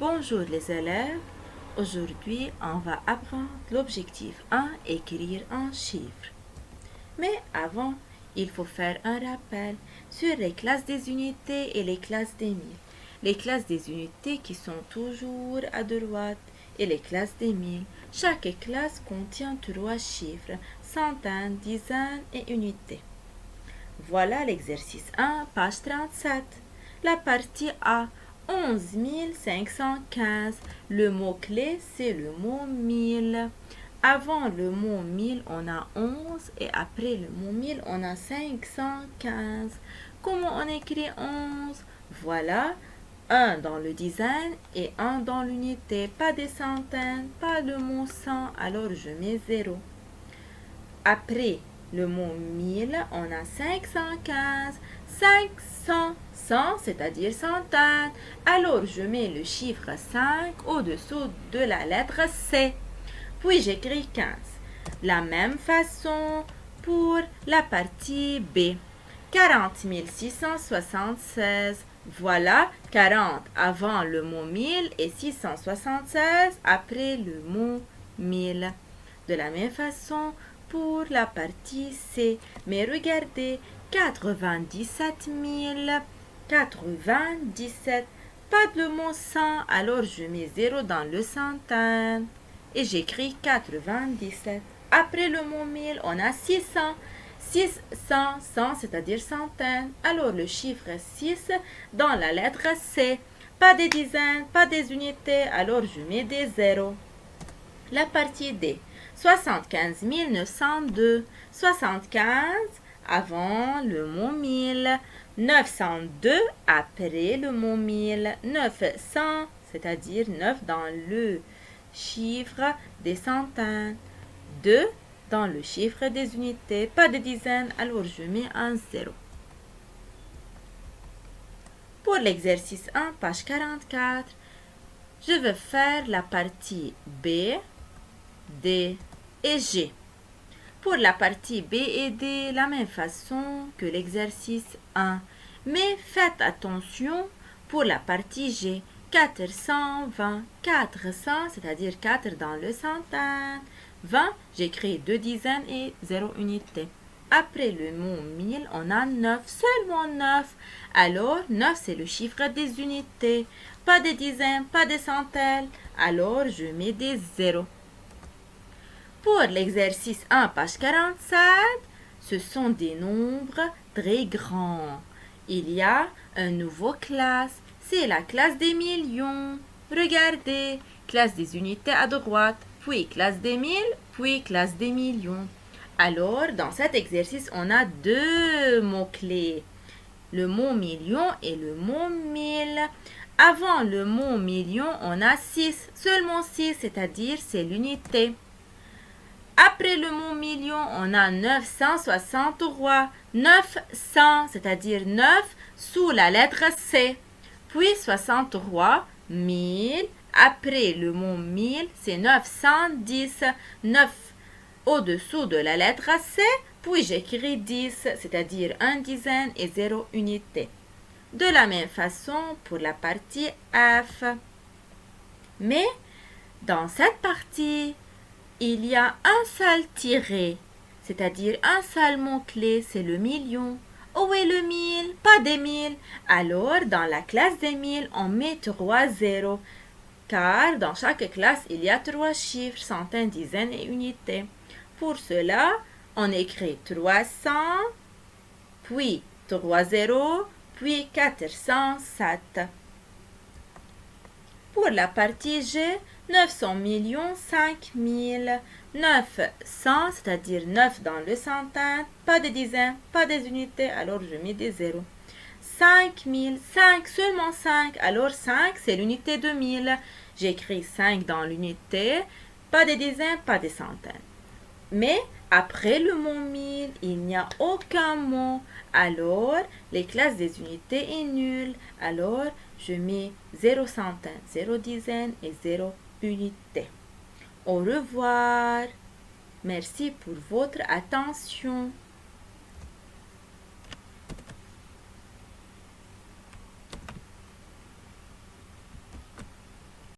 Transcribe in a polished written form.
Bonjour les élèves, aujourd'hui on va apprendre l'objectif 1, écrire un chiffre. Mais avant, il faut faire un rappel sur les classes des unités et les classes des mille. Les classes des unités qui sont toujours à droite et les classes des mille. Chaque classe contient 3 chiffres, centaines, dizaines et unités. Voilà l'exercice 1, page 37. La partie A, 11 515. Le mot-clé, c'est le mot 1000. Avant le mot 1000, on a 11 et après le mot 1000, on a 515. Comment on écrit 11? Voilà, un dans le dizaine et un dans l'unité. Pas des centaines, pas le mot 100, alors je mets 0. Après le mot 1000, on a 515, 500, 100, c'est-à-dire centaines. Alors, je mets le chiffre 5 au-dessous de la lettre C. Puis, j'écris 15. La même façon pour la partie B. 40 676. Voilà, 40 avant le mot 1000 et 676 après le mot 1000. De la même façon pour la partie C. Mais regardez, 97 000, 97, pas de mot 100, alors je mets 0 dans le centaine et j'écris 97. Après le mot 1000, on a 600. 600, 100, c'est-à-dire centaines. Alors le chiffre 6 dans la lettre C. Pas des dizaines, pas des unités, alors je mets des zéros. La partie D. 75 902. 75 avant le mot 1000. 902 après le mot 1000. 900, c'est-à-dire 9 dans le chiffre des centaines. 2 dans le chiffre des unités. Pas de dizaines, alors je mets un 0. Pour l'exercice 1, page 44, je vais faire la partie B, D et G. Pour la partie B et D, la même façon que l'exercice 1. Mais faites attention pour la partie G. 420, 400, c'est-à-dire 4 dans le centaine. 20, j'écris 2 dizaines et 0 unité. Après le mot 1000, on a 9, seulement 9. Alors, 9, c'est le chiffre des unités. Pas des dizaines, pas des centaines. Alors, je mets des zéros. Pour l'exercice 1, page 47, ce sont des nombres très grands. Il y a une nouvelle classe, c'est la classe des millions. Regardez, classe des unités à droite, puis classe des mille, puis classe des millions. Alors, dans cet exercice, on a deux mots-clés. Le mot million et le mot mille. Avant le mot million, on a 6, seulement 6, c'est-à-dire c'est l'unité. Après le mot million, on a 963. 900, c'est-à-dire 9 sous la lettre C. Puis 63, 1000. Après le mot 1000, c'est 910. 9 au-dessous de la lettre C. Puis j'écris 10, c'est-à-dire 1 dizaine et 0 unité. De la même façon pour la partie F. Mais dans cette partie, il y a un seul tiré, c'est-à-dire un seul mot-clé, c'est le million. Où est le 1000? Pas des 1000. Alors, dans la classe des 1000, on met 3 zéros. Car dans chaque classe, il y a 3 chiffres, centaines, dizaines et unités. Pour cela, on écrit 300, puis 3 zéros, puis 407. Pour la partie G, 900 millions 5000. 900, c'est-à-dire 9 dans le centaine, pas de dizaines, pas des unités, alors je mets des zéros. 5000, 5, seulement 5, alors 5 c'est l'unité de 1000. J'écris 5 dans l'unité, pas des dizaines, pas des centaines. Mais après le mot 1000, il n'y a aucun mot. Alors, les classes des unités est nulle. Alors, je mets 0 centaine, 0 dizaine et 0 unité. Au revoir. Merci pour votre attention.